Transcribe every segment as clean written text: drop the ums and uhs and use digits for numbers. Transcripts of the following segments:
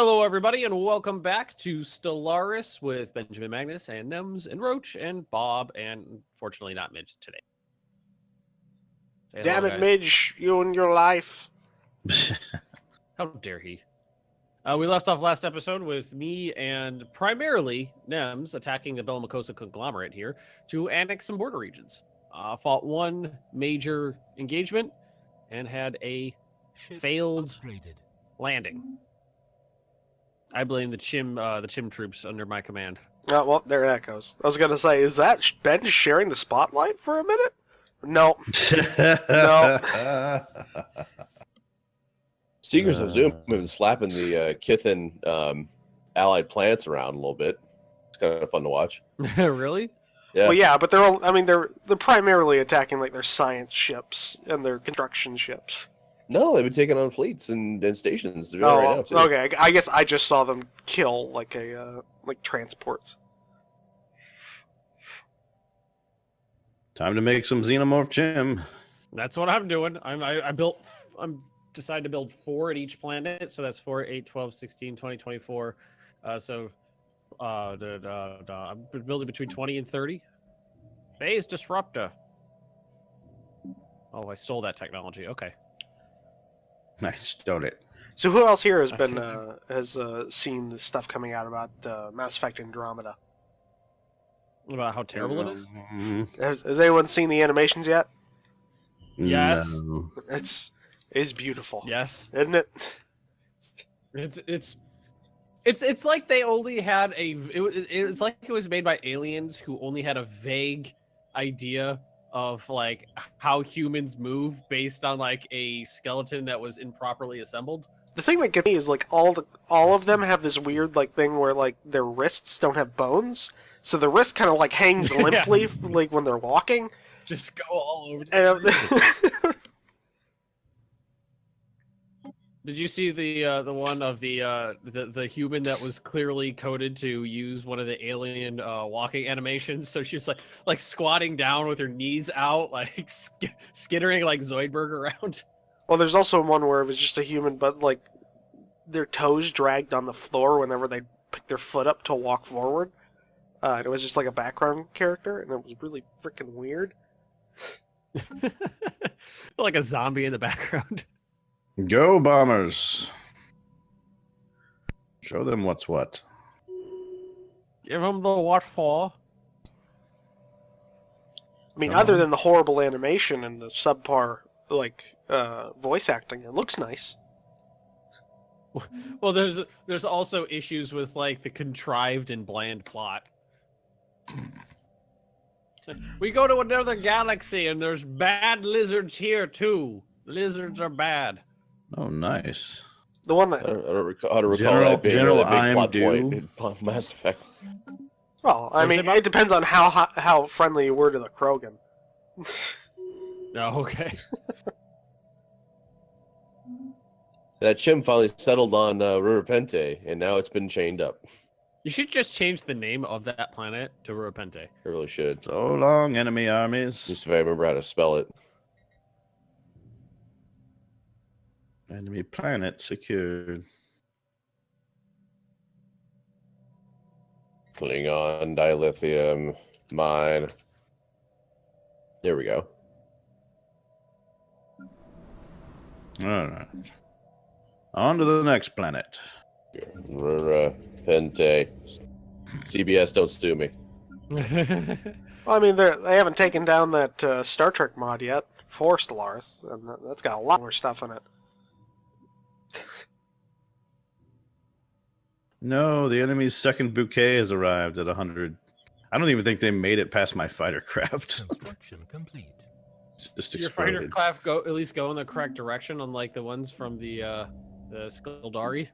Hello, everybody, and welcome back to Stellaris with Benjamin Magnus and Nemes and Roach and Bob, and unfortunately not Midge today. Say Damn hello, it, guys. Midge, you and your life. How dare he? We left off last episode with me and primarily Nemes attacking the Belmacosa conglomerate here to annex some border regions. Fought one major engagement and had a failed landing. I blame the Chim troops under my command. Oh, well, there that goes. I was going to say, is that Ben sharing the spotlight for a minute? No. No. Seekers of Zoom have been slapping the Kithan allied planets around a little bit. It's kind of fun to watch. Really? Yeah. Well, yeah, but they're primarily attacking like their science ships and their construction ships. No, they've been taking on fleets and stations. They're doing it right now, too. Okay. I guess I just saw them kill like transports. Time to make some xenomorph Chim. That's what I'm doing. I'm decided to build 4 at each planet, so that's 4, 8, 12, 16, 20, 24. I'm building between 20 and 30. Phase disruptor. Oh, I stole that technology. Okay. I stole it. So who else here has seen the stuff coming out about Mass Effect Andromeda? About how terrible it is? Has anyone seen the animations yet? Yes. No. It's beautiful. Yes. Isn't it? It's like they only had it was like it was made by aliens who only had a vague idea of like how humans move based on like a skeleton that was improperly assembled. The thing that gets me is like all of them have this weird like thing where like their wrists don't have bones, so the wrist kind of like hangs limply like when they're walking. Just go all over. Did you see the one of the human that was clearly coded to use one of the alien walking animations? So she's like squatting down with her knees out, like skittering like Zoidberg around. Well, there's also one where it was just a human, but like their toes dragged on the floor whenever they pick their foot up to walk forward. And it was just like a background character, and it was really freaking weird. Like a zombie in the background. Go bombers. Show them what's what. Give them the what for. I mean, other than the horrible animation and the subpar like voice acting, it looks nice. Well, there's also issues with like the contrived and bland plot. We go to another galaxy and there's bad lizards here too. Lizards are bad. Oh, nice. The one that I don't recall how to recall General- that being General a big plot IMDb. point in Mass Effect. well, I What is mean, it about? it depends on how friendly you were to the Krogan. Oh, okay. That Chim finally settled on River Pente, and now it's been chained up. You should just change the name of that planet to Repente. I really should. So long, enemy armies. Just if I remember how to spell it. Enemy planet secured. Klingon, dilithium, mine. There we go. Alright. On to the next planet. River Pente. CBS, don't sue me. Well, I mean, they haven't taken down that Star Trek mod yet for Stellaris, and that's got a lot more stuff in it. No, the enemy's second bouquet has arrived at 100. I don't even think they made it past my fighter craft. Construction complete. It's just Your fighter exploded. craft at least go in the correct direction, unlike the ones from the Skildari,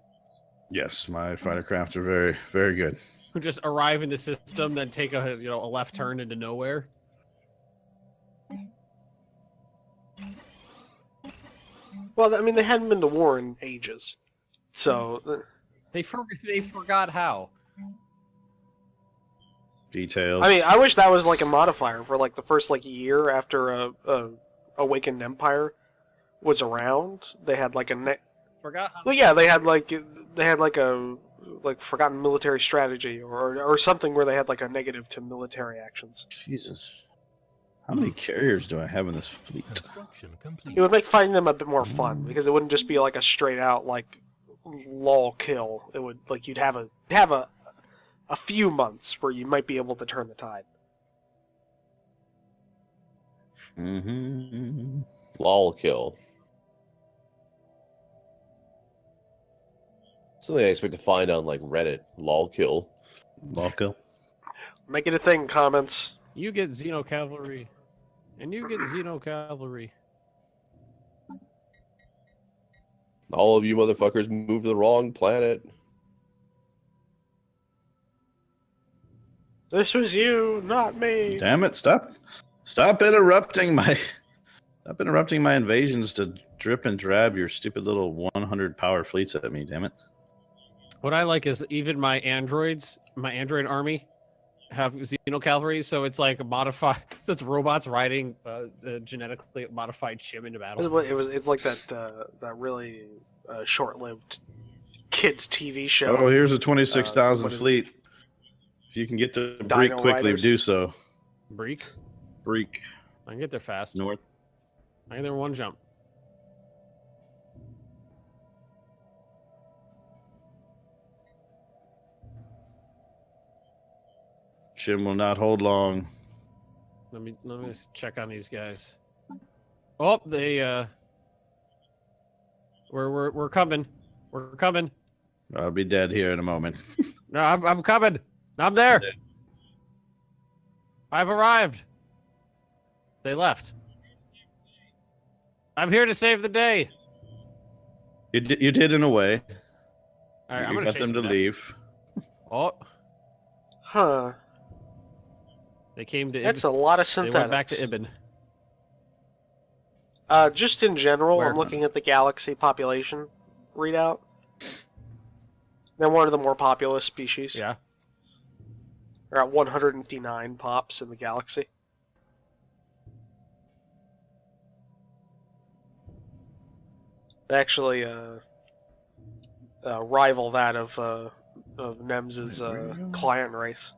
Yes, my fighter craft are very, very good. who just arrive in the system, then take a left turn into nowhere. Well, I mean, they hadn't been to war in ages, so They forgot how. Details. I mean, I wish that was like a modifier for like the first like year after a Awakened Empire was around. They had like forgot how. Well, yeah, they had like a forgotten military strategy or something where they had like a negative to military actions. Jesus. How many carriers do I have in this fleet? Construction complete. It would make fighting them a bit more fun because it wouldn't just be like a straight out like lol kill. It would like you'd have a few months where you might be able to turn the tide. Mm-hmm. Lol kill. Something I expect to find on like Reddit. Lol kill. Loco. Make it a thing. Comments. You get Xeno Cavalry. And you get Xeno Cavalry. All of you motherfuckers moved to the wrong planet. This was you, not me. Damn it! Stop interrupting my invasions to drip and drab your stupid little 100 power fleets at me. Damn it! What I like is even my android army have Xeno Cavalry, so it's like a modified. So it's robots riding genetically modified ship into battle. It's like that really short-lived kids TV show. Oh, here's a 26,000 what is it? fleet. If you can get to Dino Break quickly, Riders. do so. Break. Break I can get there fast. north. I can get there in one jump. Shim will not hold long. Let me just check on these guys. Oh, they we're coming. We're coming. I'll be dead here in a moment. No, I'm coming. I'm there. I've arrived. They left. I'm here to save the day. You did in a way. All right, I'm You gonna got chase them to down. leave. Oh, Huh. they came to. That's Ibn. a lot of They synthetics. went back to Ibn. Just in general, Where? I'm looking at the galaxy population readout. They're one of the more populous species. Yeah. They're at 159 pops in the galaxy. They actually rival that of Nemes's client race.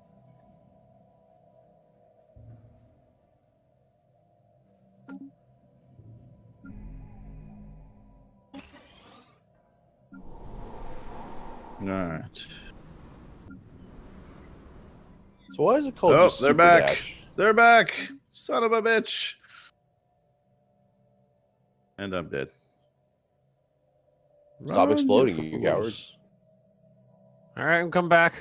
All right. So why is it called? Oh, just they're Super back. Dash? They're back. Son of a bitch. And I'm dead. Stop Run, exploding, you fools. cowards. All right, I'm coming back.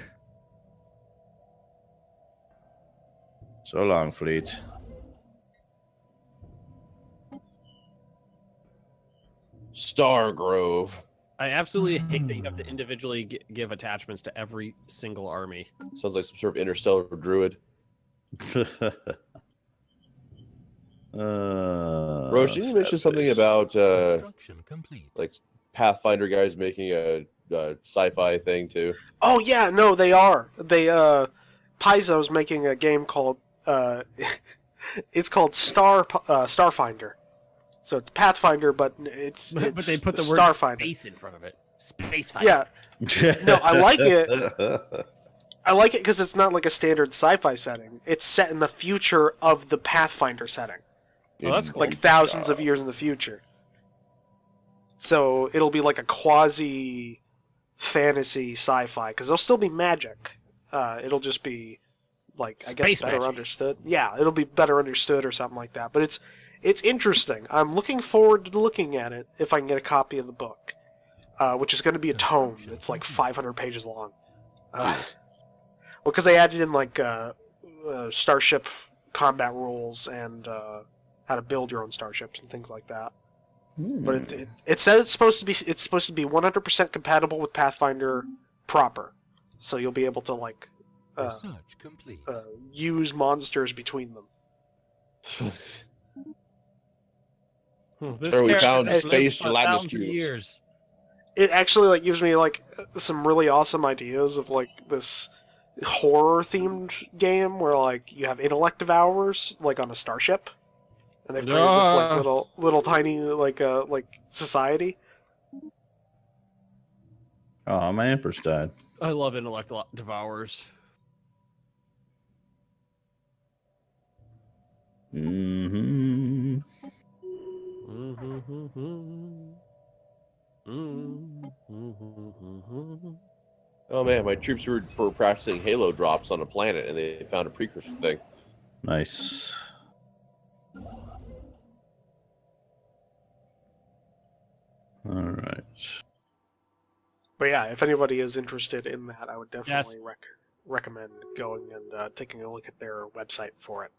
So long, fleet. Stargrove. I absolutely hate that you have to individually give attachments to every single army. Sounds like some sort of interstellar druid. Roach, didn't you mention something about Construction complete. like Pathfinder guys making a sci-fi thing too? Oh yeah, no, they are. They Paizo's making a game called it's called Starfinder. So it's Pathfinder, but it's But they put the word Starfinder. space in front of it. Space fighter. Yeah, no, I like it. I like it because it's not like a standard sci-fi setting. It's set in the future of the Pathfinder setting, Oh, that's cool. like thousands of years in the future. So it'll be like a quasi fantasy sci-fi because there'll still be magic. It'll just be like I guess Space better magic. understood. Yeah, it'll be better understood or something like that. But it's interesting. I'm looking forward to looking at it if I can get a copy of the book, which is going to be a tome. It's like 500 pages long. Well, because they added in like starship combat rules and how to build your own starships and things like that. But it says it's supposed to be 100% compatible with Pathfinder proper, so you'll be able to like Research complete. use monsters between them. This So we character found has space lived for gelatinous 1,000 cubes. years. It actually like gives me like some really awesome ideas of like this horror themed game where like you have intellect devourers like on a starship, and they've created this like Ah. little tiny like society. Oh, my Empress died. I love intellect devourers. Mm-hmm. Oh man, my troops were practicing Halo drops on a planet, and they found a precursor thing. Nice. All right. But yeah, if anybody is interested in that, I would definitely recommend going and taking a look at their website for it.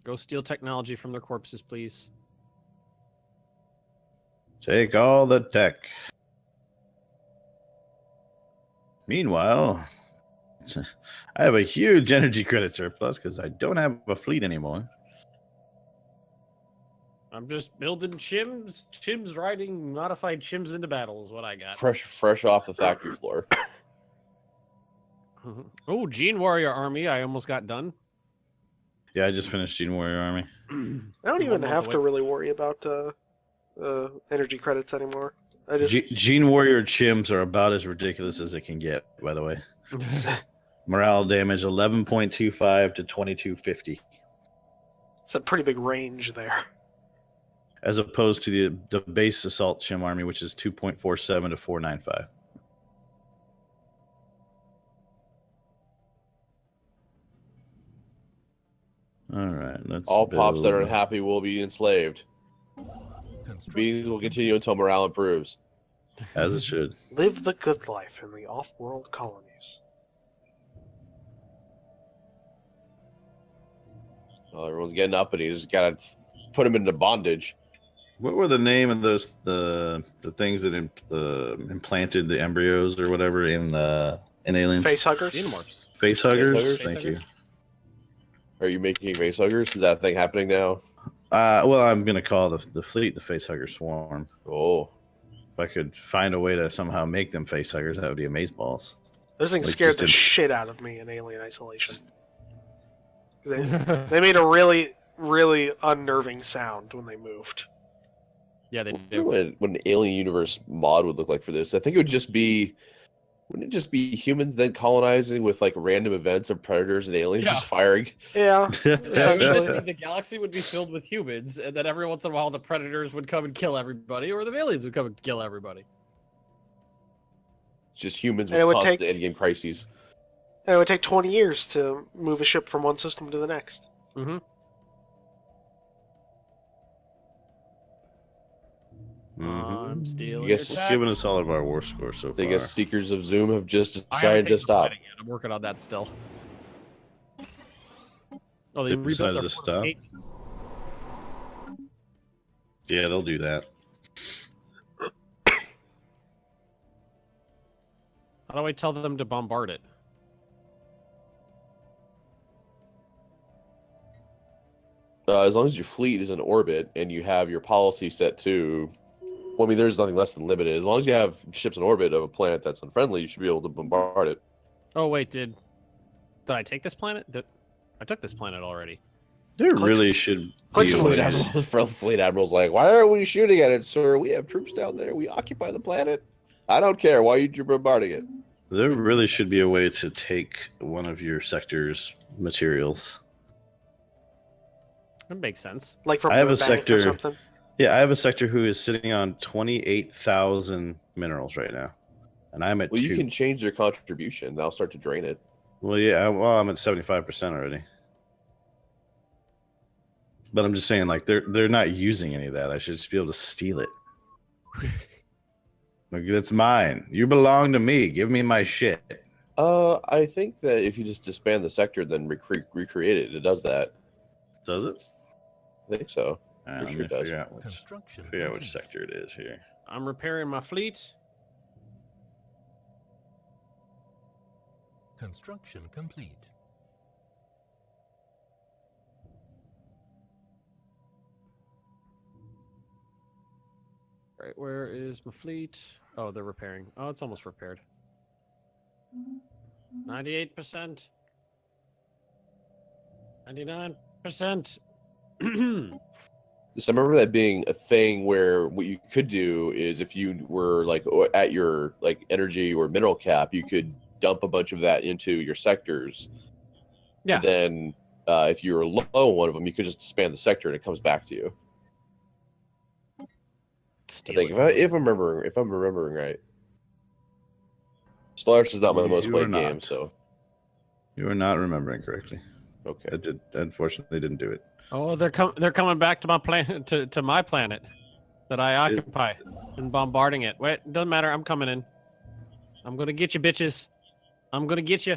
Go steal technology from their corpses, please. Take all the tech. Meanwhile, I have a huge energy credit surplus because I don't have a fleet anymore. I'm just building chims. Chims riding modified chims into battle is what I got. Fresh off the factory floor. Oh, Gene Warrior Army. I almost got done. Yeah, I just finished Gene Warrior Army. I don't even month have to away. really worry about energy credits anymore. I just Gene Warrior chims are about as ridiculous as it can get, by the way. Morale damage 11.25 to 2250, it's a pretty big range there. as opposed to the base assault chim army, which is 2.47 to 495. All right, let's. All pops that are build- unhappy will be enslaved. Beings will continue until morale improves. as it should. Live the good life in the off-world colonies. Well, everyone's getting up, and you just gotta put them into bondage. What were the name of those the things that implanted the embryos or whatever in Aliens? Face huggers. Xenomorphs. Face huggers. huggers? Thank you. Are you making face huggers? Is that thing happening now? Well, I'm gonna call the fleet the face hugger swarm. Oh, If I could find a way to somehow make them face huggers, that would be amazeballs. Those things Like, scared just the in- shit out of me in Alien Isolation. They made a really, really unnerving sound when they moved. Yeah, I they wonder do. what an alien universe mod would look like for this. I think it would just be. Wouldn't it just be humans then colonizing with like random events of predators and aliens Yeah. just firing? Yeah, Yeah, it would just essentially. be- the galaxy would be filled with humans, and then every once in a while the predators would come and kill everybody, or the aliens would come and kill everybody. Just humans And it with would constant take- endgame crises. And it would take 20 years to move a ship from one system to the next. Mm-hmm. I'm Mhm. stealing I your guess- It's tech. given us all of our war score so far. I guess Seekers of Zoom have just I haven't decided taken to stop. the planet yet. I'm working on that still. Oh, they They rebuilt decided their to stop? fortifications. Yeah, they'll do that. How do I tell them to bombard it? As long as your fleet is in orbit and you have your policy set to, well, I mean, there's nothing less than limited. As long as you have ships in orbit of a planet that's unfriendly, you should be able to bombard it. Oh wait, did I take this planet? I took this planet already. There Clicks- really should clicks be a and way whistles. to- Fleet admiral's like, why are we shooting at it, sir? We have troops down there. We occupy the planet. I don't care. Why are you bombarding it? There really should be a way to take one of your sector's materials. That makes sense. Like from I have the a bank sector- or something. Yeah, I have a sector who is sitting on 28,000 minerals right now, and I'm at Well, 2. you can change their contribution. That'll start to drain it. Well, yeah, I'm at 75% already. But I'm just saying, like, they're not using any of that. I should just be able to steal it. Like, that's mine. You belong to me. Give me my shit. I think that if you just disband the sector, then recreate it, it does that. Does it? I think so. All right, For let sure me it does. figure out which, Construction figure out which complete. sector it is here. I'm repairing my fleet. Construction complete. Right, where is my fleet? Oh, they're repairing. Oh, it's almost repaired. 98%. 99%. So I remember that being a thing where what you could do is if you were like at your like energy or mineral cap, you could dump a bunch of that into your sectors. Yeah. And then if you were low on one of them, you could just expand the sector and it comes back to you. I think if I'm remembering right. Stellaris is not my most You played are game, not. so You are not remembering correctly. okay. I did, unfortunately, didn't do it. Oh, they're coming back to my planet to my planet that I occupy and bombarding it. Wait, doesn't matter. I'm coming in. I'm gonna get you, bitches. I'm gonna get you.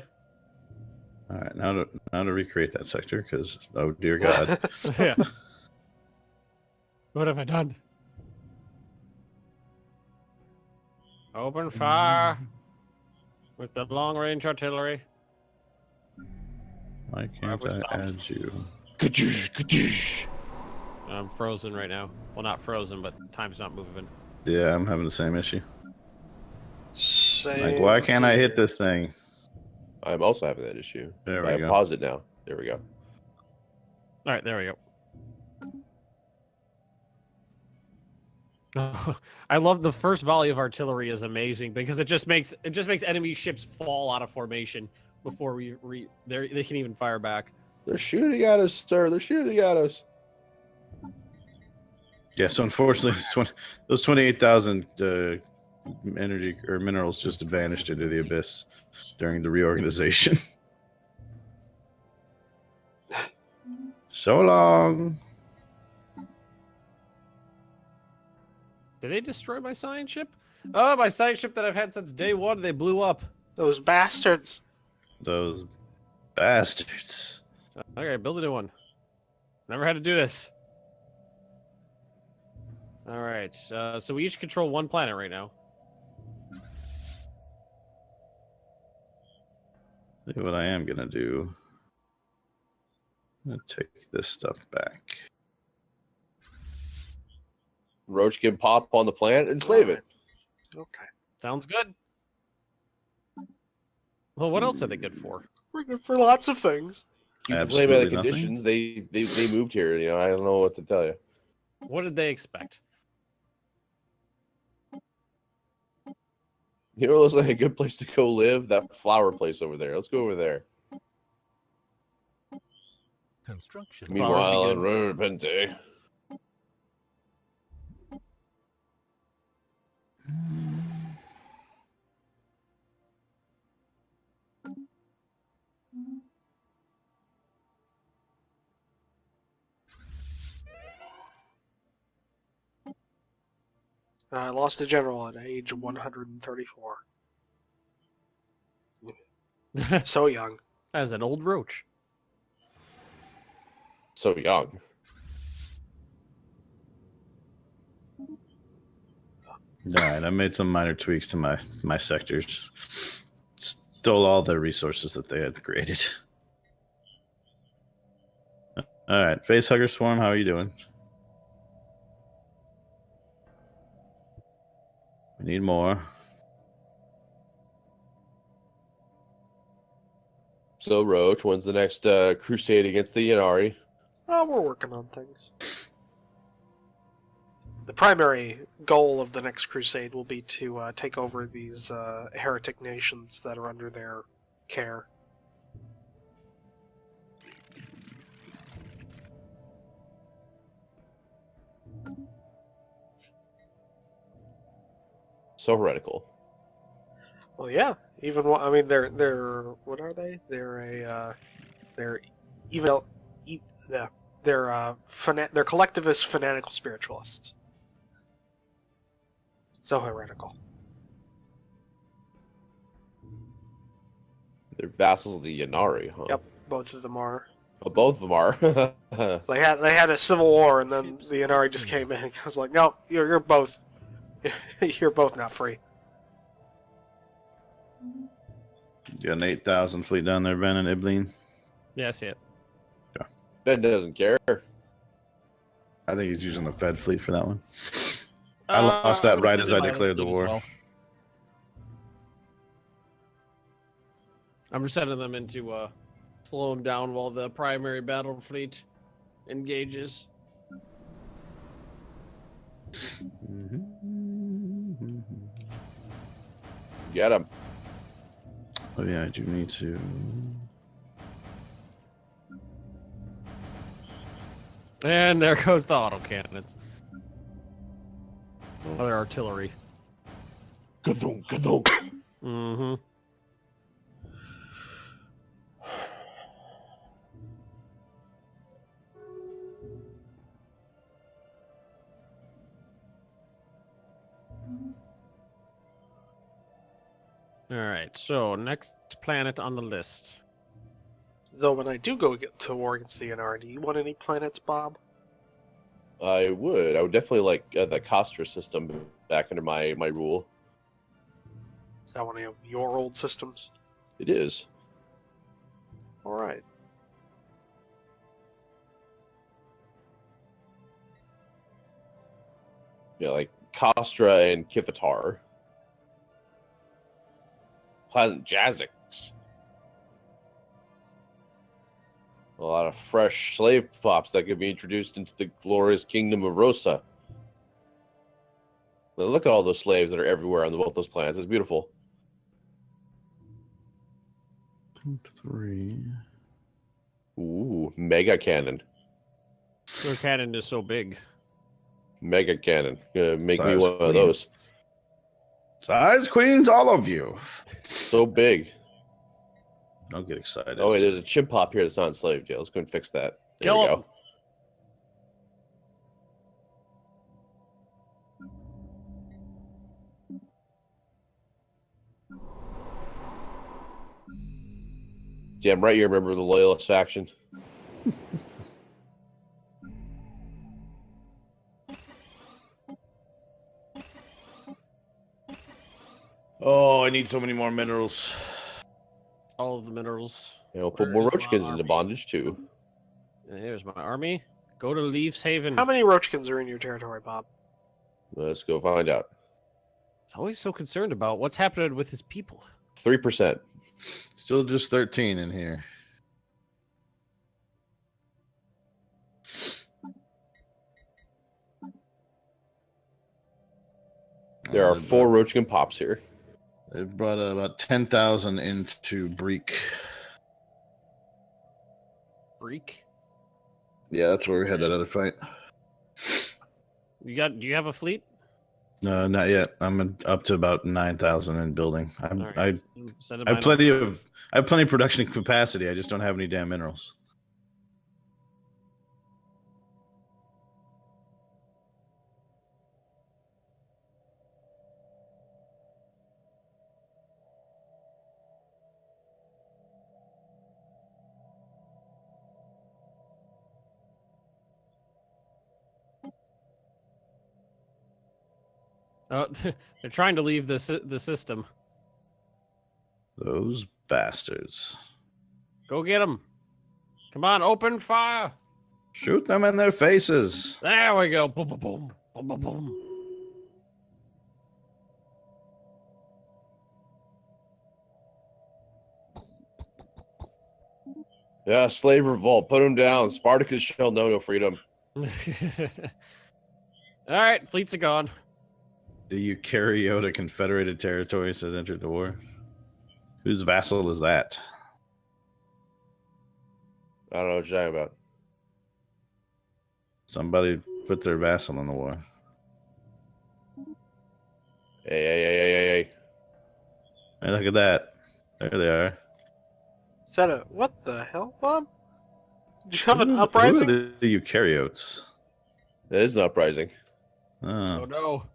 All right, now to recreate that sector, because oh dear God, Yeah. What have I done? Open fire with the long-range artillery. why can't was I stopped. add you? Kadoosh, kadoosh. I'm frozen right now. Well, not frozen, but time's not moving. Yeah, I'm having the same issue. Same Like, why can't I hit here. this thing? I'm also having that issue. There we I go. pause it now. There we go. All right, there we go. I love the first volley of artillery is amazing because it just makes enemy ships fall out of formation before they can even fire back. They're shooting at us, sir. They're shooting at us. Yeah, so unfortunately, those 28,000 energy or minerals just vanished into the abyss during the reorganization. So long. Did they destroy my science ship? Oh, my science ship that I've had since day one. They blew up. Those bastards. Those bastards. Okay, build a new one. Never had to do this. All right, so we each control one planet right now. See what I am gonna do. I'm gonna take this stuff back. Roach can pop on the planet and slave it. Okay. Sounds good. Well, what else are they good for? We're good for lots of things. You can play by the Absolutely nothing. conditions. They moved here. You know, I don't know what to tell you. What did they expect? You know, it looks like a good place to go live. That flower place over there. Let's go over there. Construction. Meanwhile, be in Repente. I lost a general at age 134. So young. As an old roach. So young. All right, I made some minor tweaks to my sectors. Stole all the resources that they had created. All right, Facehugger Swarm, how are you doing? We need more. So, Roach, when's the next crusade against the Yanari? Oh, we're working on things. The primary goal of the next crusade will be to take over these heretic nations that are under their care. So heretical. Well, yeah. Even I mean, they're what are they? They're evil. They're collectivist fanatical spiritualists. So heretical. They're vassals of the Yanari, huh? Yep, both of them are. Oh, both of them are. So they had a civil war, and then the Inari just came in and was like, "No, you're both, you're both not free." You got an 8,000 fleet down there, Ben and Ibleen. Yeah, I see it. Ben doesn't care. I think he's using the Fed fleet for that one. I lost that I'm right as I sending my declared the fleet as war. well. I'm just sending them in to slow them down while the primary battle fleet engages. Get him. Oh yeah, I do need to. And there goes the autocannons. Other artillery. Ka-thunk, ka-thunk. Mm-hmm. All right, so next planet on the list. Though when I do go get to war against the NR, do you want any planets, Bob? I would definitely like the Castra system back under my rule. Is that one of your old systems? It is. All right. Yeah, like Castra and Kifatar. Pleasant Jazzix. A lot of fresh slave pops that could be introduced into the glorious kingdom of Rosa. Now look at all those slaves that are everywhere on both those planets. It's beautiful. 3. Ooh, mega cannon. Your cannon is so big. Mega cannon. Make me Size one of queen. those. Size queens, all of you. So big. Don't get excited. Oh wait, there's a chimp pop here that's not enslaved. Yeah, let's go and fix that. There Kill we him. go. Damn right, you remember the Loyalist faction. Oh, I need so many more minerals. All of the minerals. You know, put Where more is my Roachicans into army? bondage too. And here's my army. Go to Leaves Haven. How many Roachicans are in your territory, Bob? Let's go find out. He's always so concerned about what's happening with his people. 3%. Still just 13 in here. There are 4 Roachican pops here. They brought about 10,000 into Breek. Freak. Yeah, that's where we had that other fight. Do you have a fleet? No, not yet. I'm up to about 9,000 in building. All right. I Send it have mine plenty over. of production capacity. I just don't have any damn minerals. Oh, they're trying to leave the system. Those bastards. Go get them. Come on, open fire. Shoot them in their faces. There we go. Boom, boom, boom, boom, boom, boom. Yeah, slave revolt. Put them down. Spartacus shall know no freedom. All right, fleets are gone. The Eukaryotic Confederated Territories has entered the war. Whose vassal is that? I don't know what you're talking about. Somebody put their vassal in the war. Hey. Hey, look at that. There they are. Is that a... What the hell, Bob? Did you have an Who are uprising? the Eukaryotes? That is an uprising. Oh no.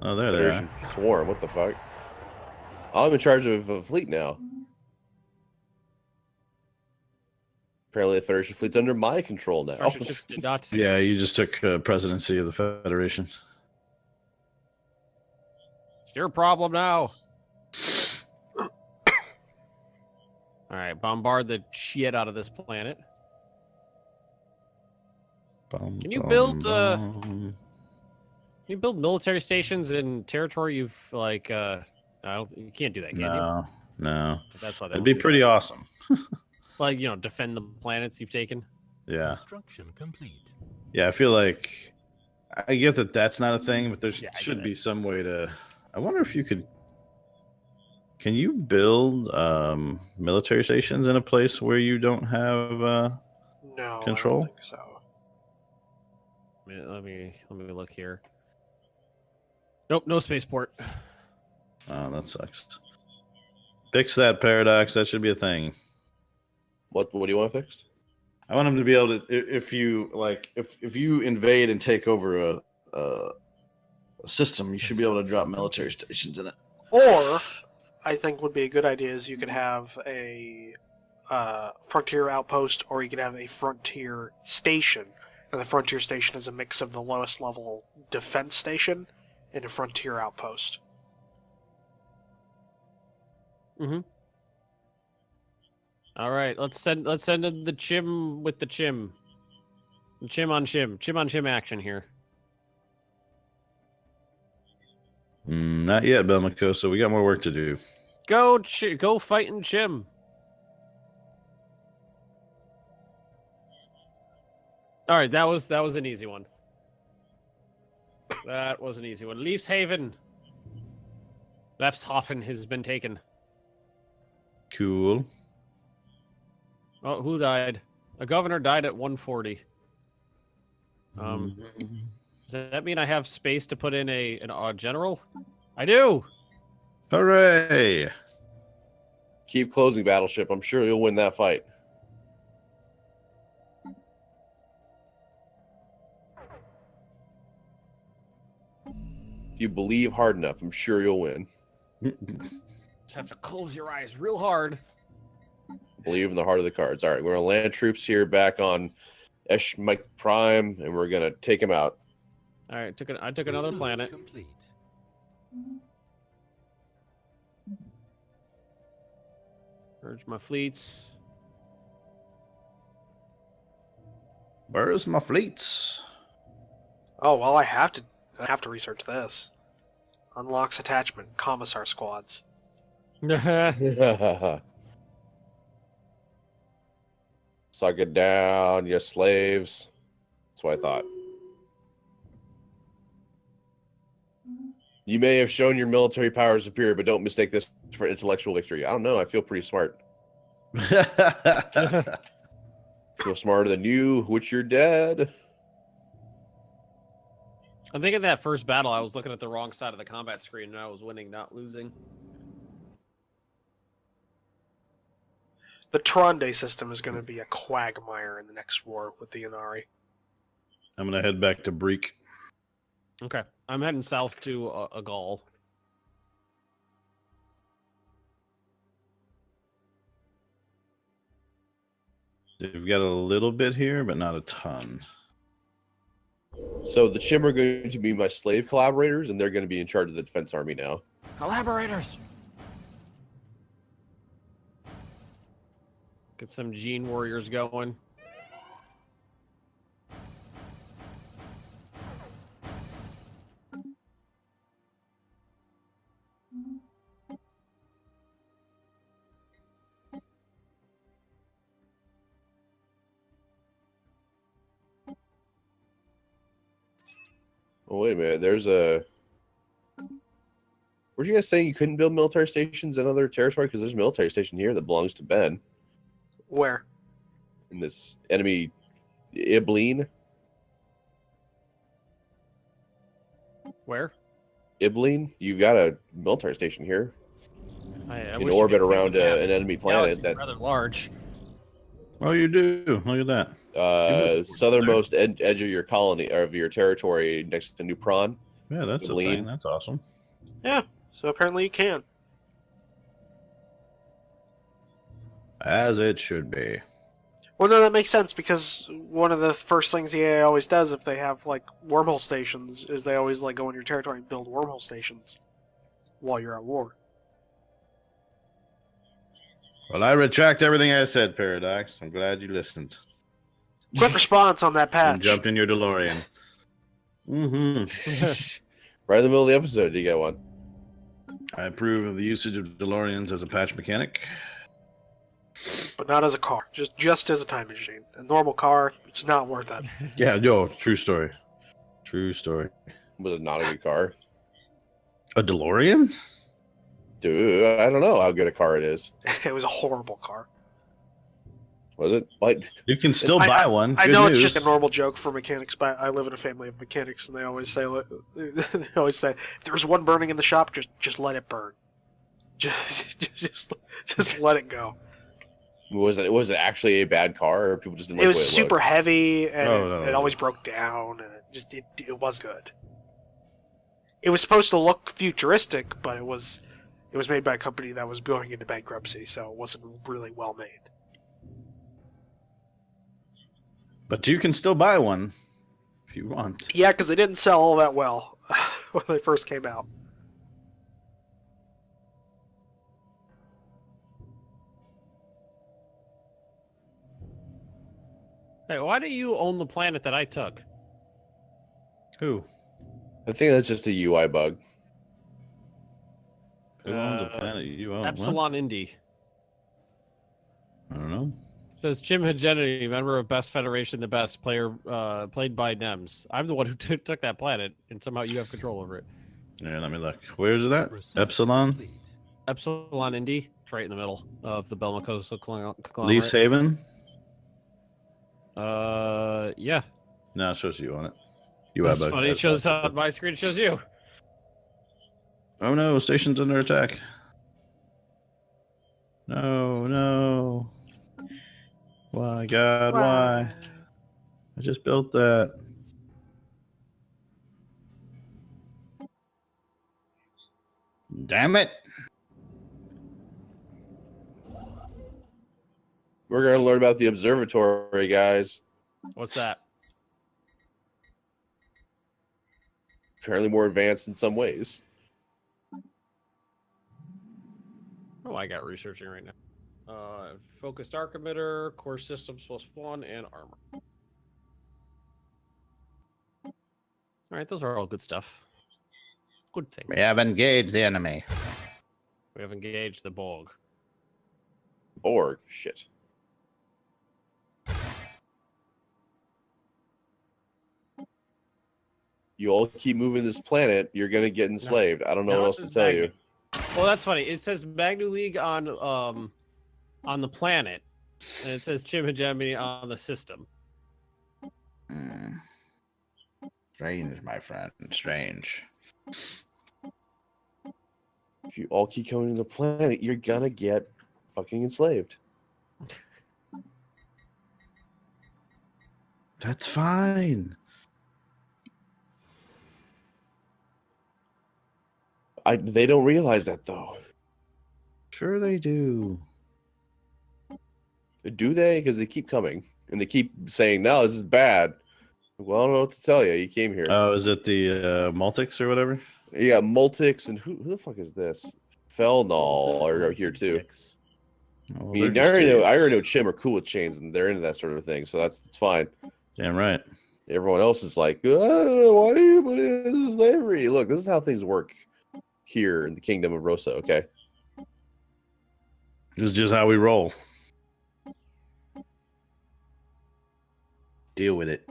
Oh, there they Federation are. swarm. What the fuck? I'm in charge of a fleet now. Apparently, the Federation fleet's under my control now. Russia just did not. Yeah, you just took presidency of the Federation. It's your problem now. All right, bombard the shit out of this planet. Can you build Can you build military stations in territory you've like? I don't. You can't do that, can you? No. That's why That'd be pretty awesome. Like defend the planets you've taken. Yeah. Construction complete. Yeah, I feel like I get that that's not a thing, but there Yeah, I get should it. be some way to. I wonder if you could. Can you build military stations in a place where you don't have No, I control? don't think so. Let me look here. Nope, no spaceport. Oh, that sucks. Fix that paradox. That should be a thing. What do you want fixed? I want them to be able to, if you like, if you invade and take over a system, you should be able to drop military stations in it. Or, I think would be a good idea is you could have a frontier outpost, or you could have a frontier station. And the frontier station is a mix of the lowest level defense station and a frontier outpost. Mm-hmm. All right, let's send in the chim with the chim. Chim on chim action here. Not yet, Belmacosa. We got more work to do. Go fight in chim. All right, that was an easy one. That was an easy one. Leafs Haven. Leftshafen has been taken. Cool. Oh, who died? A governor died at 140. Does that mean I have space to put in a general? I do. Hooray! Keep closing, Battleship. I'm sure you'll win that fight. If you believe hard enough, I'm sure you'll win. Just have to close your eyes real hard. Believe in the heart of the cards. All right, we're gonna land troops here back on Esh Mike Prime, and we're gonna take him out. All right, I took another Research planet. complete. Merge my fleets. Where's my fleets? Oh well, I have to research this. Unlocks attachment, commissar squads. Suck it down, you slaves. That's what I thought. You may have shown your military power superior, but don't mistake this for intellectual victory. I don't know. I feel pretty smart. Feel smarter than you, which you're dead. I'm thinking that first battle, I was looking at the wrong side of the combat screen, and I was winning, not losing. The Tronde system is going to be a quagmire in the next war with the Inari. I'm gonna head back to Breek. Okay, I'm heading south to a Gaul. They've got a little bit here, but not a ton. So the Chim are going to be my slave collaborators, and they're going to be in charge of the defense army now. Collaborators! Get some Gene Warriors going. Oh, wait a minute. There's a... Were you guys saying you couldn't build military stations in other territory? Because there's a military station here that belongs to Ben. Where? In this enemy Ibleen. Where? Ibleen? You've got a military station here. I In wish you orbit could pick around the map. an enemy Galaxy's planet that rather large. Oh, you do. Look at that. southernmost edge of your colony or of your territory next to New Prawn. Yeah, that's a Lean. thing. That's awesome. Yeah, so apparently you can. As it should be. Well, no, that makes sense because one of the first things the AI always does if they have like wormhole stations is they always like go in your territory and build wormhole stations while you're at war. Well, I retract everything I said, Paradox. I'm glad you listened. Quick response on that And patch. jumped in your DeLorean. Mm-hmm. Right in the middle of the episode, you get one. I approve of the usage of DeLoreans as a patch mechanic. but not as a car. Just as a time machine. A normal car, it's not worth it. Yeah, yo, true story. True story. Was it not a good car? A DeLorean? Dude, I don't know how good a car it is. It was a horrible car. Was it? Like, You can still buy one. I Good know news. it's just a normal joke for mechanics, but I live in a family of mechanics, and they always say, if there's one burning in the shop, just let it burn. Just let it go. was it actually a bad car, or people just didn't like It was the way super looked? heavy, and Oh, it always broke down, and it was good. It was supposed to look futuristic, but it was made by a company that was going into bankruptcy, so it wasn't really well made. But you can still buy one if you want. Yeah, because they didn't sell all that well when they first came out. Hey, why do you own the planet that I took? Who? I think that's just a UI bug. Who owns the planet you own? What? Epsilon Indy. I don't know. Says Jim Hegemony, member of Best Federation, the best player, played by Nemes. I'm the one who took that planet, and somehow you have control over it. Yeah, let me look. Where is it at? Research Epsilon? complete. Epsilon Indy, it's right in the middle of the Belmacosa conglomerate. Leafs Haven? Yeah. No, it shows you on it. You That's have a- funny. It shows on my screen. It shows you. Oh no, station's under attack. No. Why, God, why? I just built that. Damn it. We're gonna learn about the observatory, guys. What's that? Apparently more advanced in some ways. Oh, I got researching right now. Focused arc emitter, core systems +1, and armor. All right, those are all good stuff. Good thing. We have engaged the enemy. We have engaged the Borg. Org, shit. You all keep moving this planet, you're gonna get enslaved. I don't know No, what it else to says tell you. Magni. Well, that's funny. It says Magnu League on the planet, and it says Jim Hegemony on the system. Strange, my friend. Strange. If you all keep coming to the planet, you're gonna get fucking enslaved. That's fine. They don't realize that though. Sure they do. Do they? Because they keep coming and they keep saying, "No, this is bad." Well, I don't know what to tell you. You came here. Oh, is it the Multics or whatever? You got Multics and who the fuck is this? Felnal are here too. Dicks. Oh, well, I mean, they're I just already idiots. know Chim are cool with chains and they're into that sort of thing, so that's fine. Damn right. Everyone else is like, why are you putting this in slavery? Look, this is how things work here in the kingdom of Rosa, okay? This is just how we roll. Deal with it.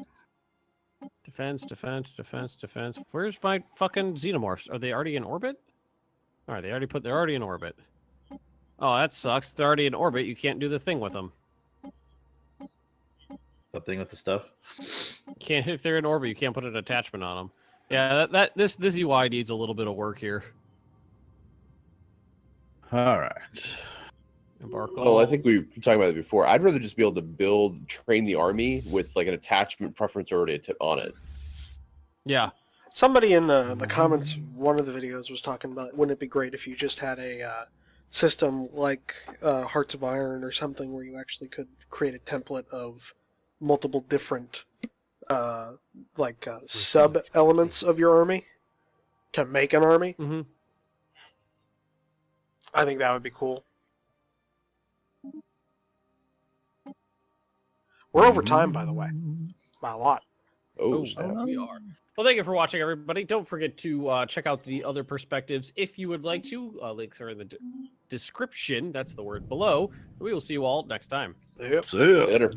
Defense. Where's my fucking xenomorphs? Are they already in orbit? All right, they're already in orbit. Oh, that sucks. They're already in orbit. You can't do the thing with them. The thing with the stuff. Can't if they're in orbit. You can't put an attachment on them. Yeah, this UI needs a little bit of work here. All right. Embark. Well, I think we were talking about it before. I'd rather just be able to train the army with like an attachment preference already on it. Yeah. Somebody in the comments, one of the videos was talking about, wouldn't it be great if you just had a system like Hearts of Iron or something where you actually could create a template of multiple different sub-elements of your army to make an army? Mm-hmm. I think that would be cool. We're over time, by the way. By a lot. Oh, Oh, snap. we are. Well, thank you for watching, everybody. Don't forget to check out the other perspectives if you would like to. Links are in the description. That's the word below. We will see you all next time. Yep. See ya. Later.